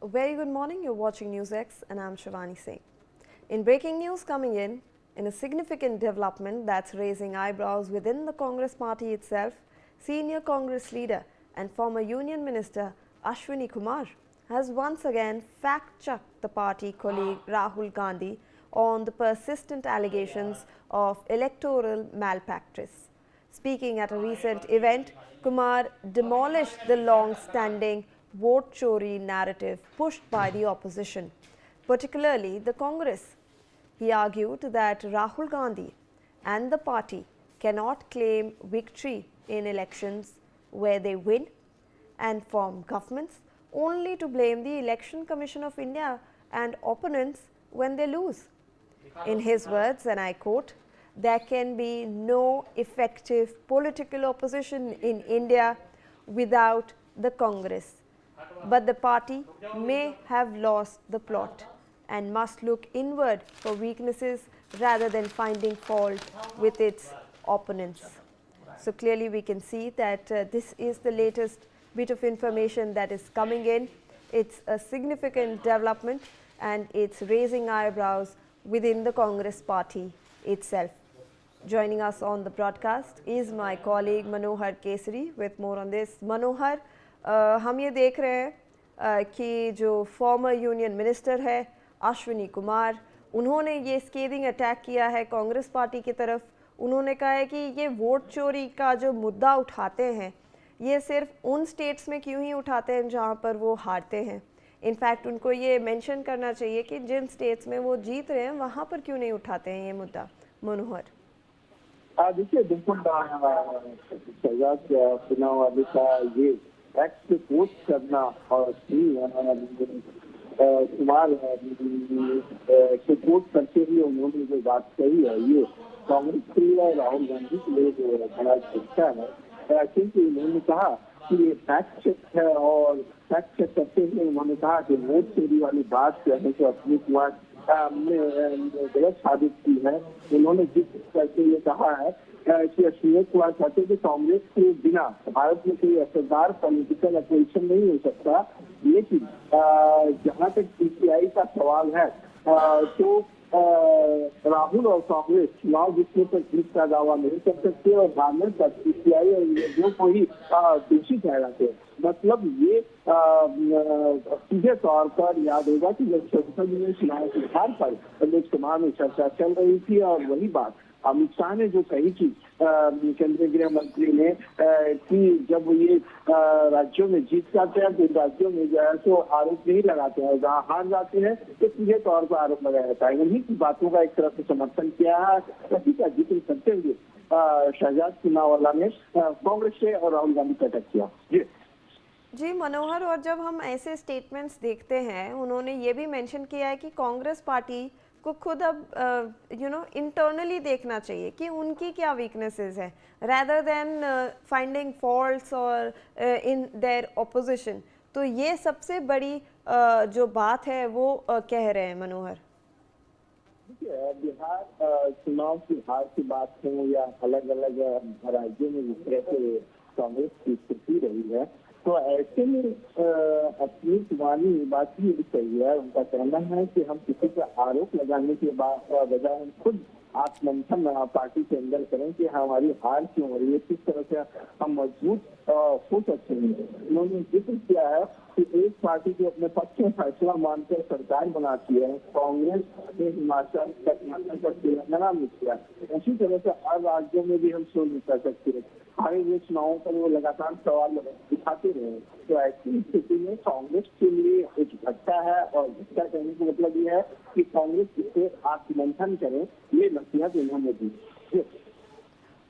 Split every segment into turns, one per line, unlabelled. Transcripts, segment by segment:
A very good morning. You're watching NewsX and I'm Shivani Singh. In breaking news coming in a significant development that's raising eyebrows within the Congress party itself, senior Congress leader and former Union Minister Ashwini Kumar has once again fact-checked the party colleague Rahul Gandhi on the persistent allegations of electoral malpractice. Speaking at a recent event, Kumar demolished the long-standing vote chori narrative pushed by the opposition, particularly the Congress. He argued that Rahul Gandhi and the party cannot claim victory in elections where they win and form governments only to blame the Election Commission of India and opponents when they lose. In his words, and I quote, "There can be no effective political opposition in India without the Congress. But the party may have lost the plot and must look inward for weaknesses rather than finding fault with its opponents." So clearly we can see that this is the latest bit of information that is coming in. It's a significant development and it's raising eyebrows within the Congress party itself. Joining us on the broadcast is my colleague Manohar Kesari with more on this. Manohar, हम ये देख रहे हैं कि जो former union minister है अश्विनी कुमार, उन्होंने ये स्केदिंग अटैक किया है कांग्रेस पार्टी की तरफ। उन्होंने कहा है कि ये वोट चोरी का जो मुद्दा उठाते हैं ये सिर्फ उन स्टेट्स में क्यों ही उठाते हैं जहां पर वो हारते हैं। इनफैक्ट उनको ये मेंशन करना चाहिए कि जिन स्टेट्स में वो जीत रहे हैं वहां पर क्यों नहीं उठाते हैं ये मुद्दा। मनोहर,
देखिए बिल्कुल शहजाद पुनावाले का ये एक्ट पोस्ट करना और कुमार को पोस्ट करते हुए उन्होंने जो बात कही है ये कांग्रेस के लिए और राहुल गांधी के लिए जो बड़ा झटका है, क्योंकि उन्होंने कहा कि ये फैक्ट चेक है और फैक्ट चेक करते हुए उन्होंने कहा कि वोट चोरी वाली बात जो है तो अश्विनी कुमार ने गलत साबित की है। उन्होंने जिस करके ये कहा है कि अश्विनी कुमार कहते हैं कि कांग्रेस के बिना भारत में कोई असरदार पॉलिटिकल अपोजिशन नहीं हो सकता, लेकिन जहां तक सीपीआई का सवाल है तो राहुल और कांग्रेस चुनाव जीतने पर जीत का दावा नहीं कर सकते और हारने पर सीपीआई और ईवीएम को ही दोषी ठहराते हैं। मतलब ये सीधे तौर पर याद होगा कि जब संसद में चुनाव सुधार पर लोकसभा में चर्चा चल रही थी और वही बात अमित शाह ने जो कही थी केंद्रीय गृह मंत्री ने कि जब ये राज्यों में जीत जाते हैं तो राज्यों में जो है तो आरोप नहीं लगाते हैं, जहाँ हार जाते हैं तो सीधे तौर पर आरोप लगाया जाता है। उन्हीं की बातों का एक तरह से समर्थन किया है। इसी का जिक्र करते हुए शहजाद पुनावाला ने कांग्रेस से और राहुल गांधी का अटैक किया।
जी मनोहर, और जब हम ऐसे स्टेटमेंट्स देखते हैं, उन्होंने ये भी मेंशन किया है कि कांग्रेस पार्टी को खुद अब इंटरनली देखना चाहिए कि उनकी क्या वीकनेसेस है rather than finding faults और in their opposition। तो ये सबसे बड़ी जो बात है वो कह रहे हैं मनोहर।
बिहार चुनाव की हार की बात हो या अलग अलग राज्यों में जिस तरह से कांग्रेस की स्थिति रही है, तो ऐसे में अपनी पुरानी बात ही सही है। उनका कहना है कि हम किसी पर आरोप लगाने के बजाय हम खुद आत्ममंथन पार्टी के अंदर करें कि हमारी हार क्यों हो रही है, किस तरह से हम मजबूत हो सकते हैं। उन्होंने जिक्र किया है कि एक पार्टी जो अपने पक्ष में फैसला मानकर सरकार बनाती है, कांग्रेस ने हिमाचल कर्नाटक और तेलंगाना में किया, उसी तरह से हर राज्यों में भी हम शोध नहीं कर सकते हैं। हारे हुए चुनावों पर वो लगातार सवाल उठाते रहे। तो ऐसी स्थिति में कांग्रेस के लिए एक झटका है और झटका कहने का मतलब ये है कि कांग्रेस इसे आत्ममंथन करे, ये नसीहत उन्होंने दी।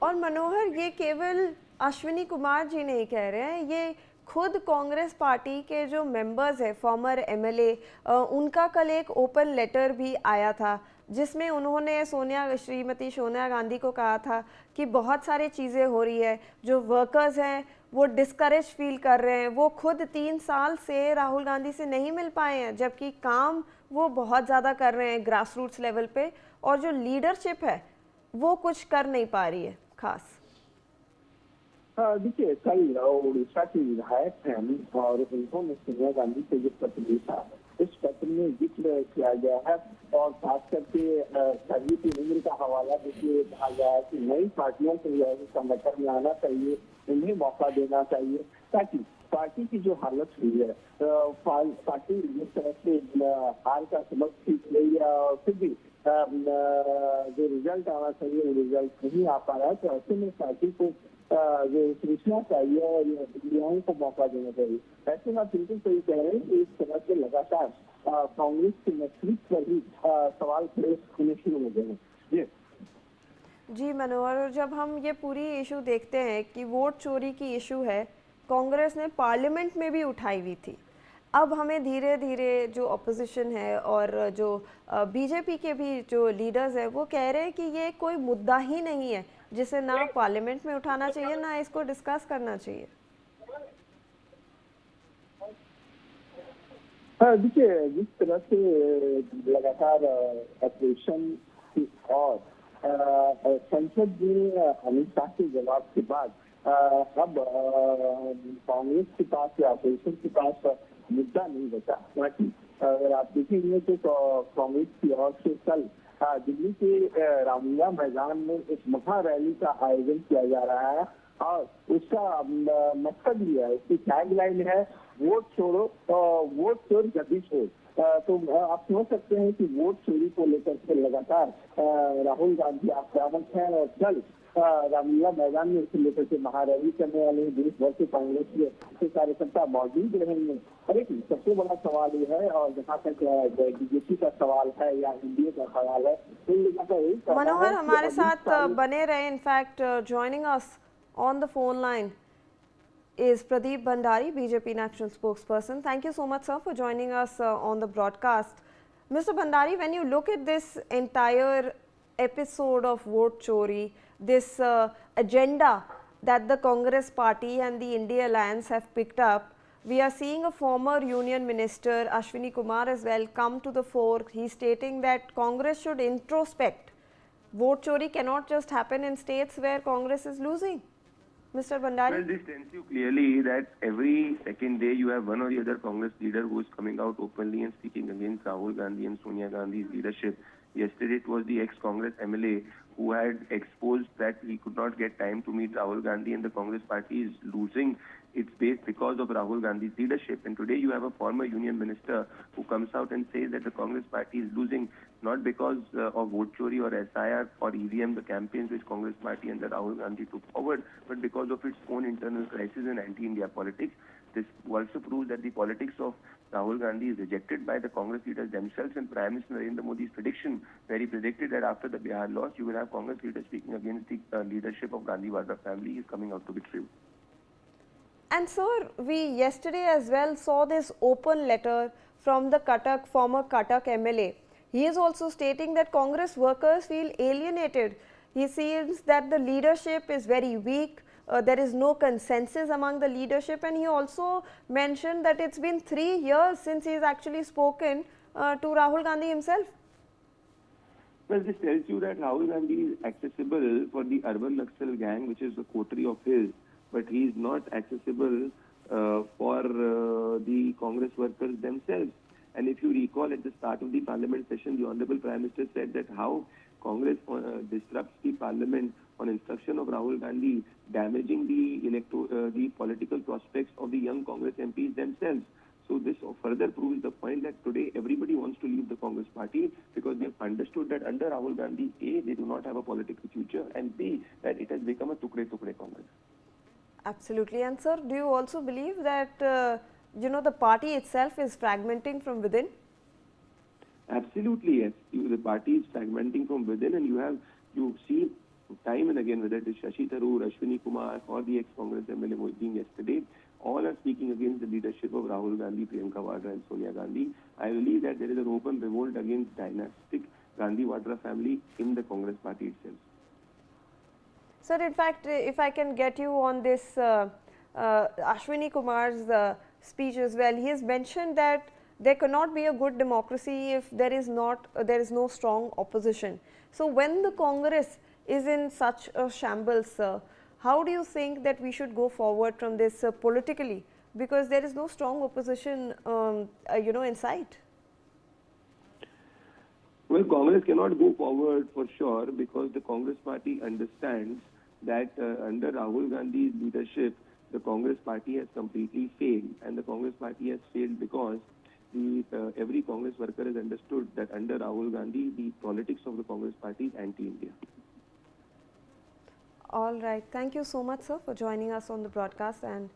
और मनोहर, ये केवल अश्विनी कुमार जी नहीं कह रहे हैं, ये खुद कांग्रेस पार्टी के जो मेंबर्स हैं, फॉर्मर एमएलए, उनका कल एक ओपन लेटर भी आया था जिसमें उन्होंने श्रीमती सोनिया गांधी को कहा था कि बहुत सारी चीज़ें हो रही है, जो वर्कर्स हैं वो डिस्करेज फील कर रहे हैं, वो खुद 3 साल से राहुल गांधी से नहीं मिल पाए हैं जबकि काम वो बहुत ज़्यादा कर रहे हैं ग्रास रूट्स लेवल पे, और जो लीडरशिप है वो कुछ कर नहीं पा रही है खास।
देखिए, कल उड़ीसा के विधायक हैं और उन्होंने सोनिया गांधी से जो पत्र लिखा, इस पत्र में जिक्र किया गया है और खास करके सभी की उम्र का हवाला देखिए कहा गया है कि नई पार्टियों को जो है संगठन में आना चाहिए, उन्हें मौका देना चाहिए ताकि पार्टी की जो हालत हुई है, पार्टी जिस तरह से हार का सबक सीख रही है और फिर भी जो रिजल्ट आना चाहिए वो रिजल्ट नहीं आ पा रहा है, तो ऐसे में पार्टी को जो सूचना चाहिए और युवाओं को मौका देना चाहिए। ऐसे में आप बिल्कुल सही कह रहे हैं कि इस तरह से लगातार कांग्रेस के नेतृत्व पर ही सवाल खड़े होने शुरू हो गए हैं। जी
जी मनोहर, और जब हम ये पूरी इशू देखते हैं कि वोट चोरी की इशू है, कांग्रेस ने पार्लियामेंट में भी उठाई हुई थी। अब हमें धीरे धीरे जो अपोजिशन है और जो बीजेपी के भी जो लीडर्स हैं वो कह रहे हैं कि ये कोई मुद्दा ही नहीं है जिसे ना पार्लियामेंट में उठाना चाहिए ना इसको डिस्कस करना चाहिए।
देखिए, जिस तरह से लगातार अपोजिशन की और संसद में अमित शाह के जवाब के बाद अब कांग्रेस के पास या अपोजिशन के पास मुद्दा नहीं बचा। हालांकि अगर आप देखेंगे तो कांग्रेस की ओर से कल दिल्ली के रामलीला मैदान में एक महा रैली का आयोजन किया जा रहा है और उसका मकसद ये है, उसकी टैगलाइन है वोट छोड़ो, वोट चोर गद्दी छोड़। तो आप समझ सकते हैं कि वोट चोरी को लेकर के लगातार राहुल गांधी आक्रामक हैं और कल रामलीला मैदान में इसे लेकर के महारैली करने वाले देश भर से कांग्रेस के कार्यकर्ता मौजूद रहेंगे। लेकिन सबसे बड़ा सवाल ये है, और जहाँ तक बीजेपी का सवाल है या एनडीए का सवाल है, तो इन लोगों का यही
मनोहर हमारे साथ बने रहे। In fact joining us on the phone line is Pradeep Bhandari, BJP National Spokesperson. Thank you so much, sir, for joining us on the broadcast. Mr. Bhandari, when you look at this entire episode of vote chori, this agenda that the Congress party and the India Alliance have picked up, we are seeing a former union minister, Ashwini Kumar, as well come to the fore. He's stating that Congress should introspect. Vote chori cannot just happen in states where Congress is losing. Mr. Bhandari?
Well, this tells you clearly that every second day you have one or the other Congress leader who is coming out openly and speaking against Rahul Gandhi and Sonia Gandhi's leadership. Yesterday it was the ex-Congress MLA who had exposed that he could not get time to meet Rahul Gandhi and the Congress party is losing its base because of Rahul Gandhi's leadership. And today you have a former union minister who comes out and says that the Congress party is losing not because of vote chori or SIR or EVM, the campaigns which Congress party under Rahul Gandhi took forward, but because of its own internal crisis and anti-India politics. This also proves that the politics of Rahul Gandhi is rejected by the Congress leaders themselves, and Prime Minister Narendra Modi's prediction, where he predicted that after the Bihar loss, you will have Congress leaders speaking against the leadership of Gandhi Vadra family, is coming out to be true.
And sir, we yesterday as well saw this open letter from the former Cuttack MLA. He is also stating that Congress workers feel alienated. He sees that the leadership is very weak. There is no consensus among the leadership, and he also mentioned that it's been 3 years since he's actually spoken to Rahul Gandhi himself.
Well, this tells you that Rahul Gandhi is accessible for the urban Naxal gang, which is a coterie of his, but he is not accessible for the Congress workers themselves. And if you recall, at the start of the parliament session, the Honorable Prime Minister said that how Congress disrupts the parliament on instruction of Rahul Gandhi, damaging the political prospects of the young Congress MPs themselves. So this further proves the point that today everybody wants to leave the Congress party because they have understood that under Rahul Gandhi, A, they do not have a political future, and B, that it has become a tukre-tukre Congress.
Absolutely. And sir, do you also believe that the party itself is fragmenting from within?
Absolutely, yes. The party is fragmenting from within, and you see time and again, whether it is Shashi Tharoor, Ashwini Kumar, or the ex-Congress MLA Mohiuddin yesterday, all are speaking against the leadership of Rahul Gandhi, Priyanka Vadra, and Sonia Gandhi. I believe that there is an open revolt against dynastic Gandhi Vadra family in the Congress party itself.
Sir, in fact, if I can get you on this Ashwini Kumar's speech as well, he has mentioned that there cannot be a good democracy if there is no strong opposition. So when the Congress is in such a shambles, How do you think that we should go forward from this politically? Because there is no strong opposition, in sight.
Well, Congress cannot go forward for sure because the Congress party understands that under Rahul Gandhi's leadership, the Congress party has completely failed, and the Congress party has failed because every Congress worker has understood that under Rahul Gandhi, the politics of the Congress party is anti-India.
All right. Thank you so much, sir, for joining us on the broadcast and